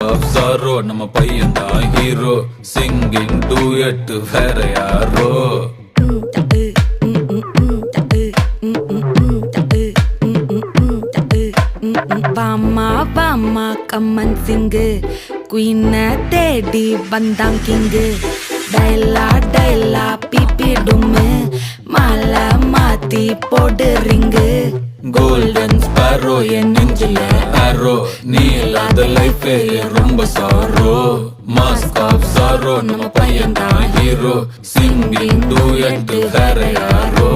of sorrow நம்ம பையன் தான் ஹீரோ சிங்கிங் டூயட் வேற யாரோ வாமா வாமா கம்மன் சிங்கு குயின தேடி வந்தான் கிங்கு டைலா டைலா பிபி டும்மு மாலை மாத்தி போடு ரிங்கு கோல்டன் ஸ்பாரோ என் நெஞ்சில ஆரோ நீ இல்லாத லைஃபே ரொம்ப சாரோ மாஸ்க் ஆஃப் சாரோ நம்ம பையன் தான் ஹீரோ சிங்கிங் டூயட் வேற யாரோ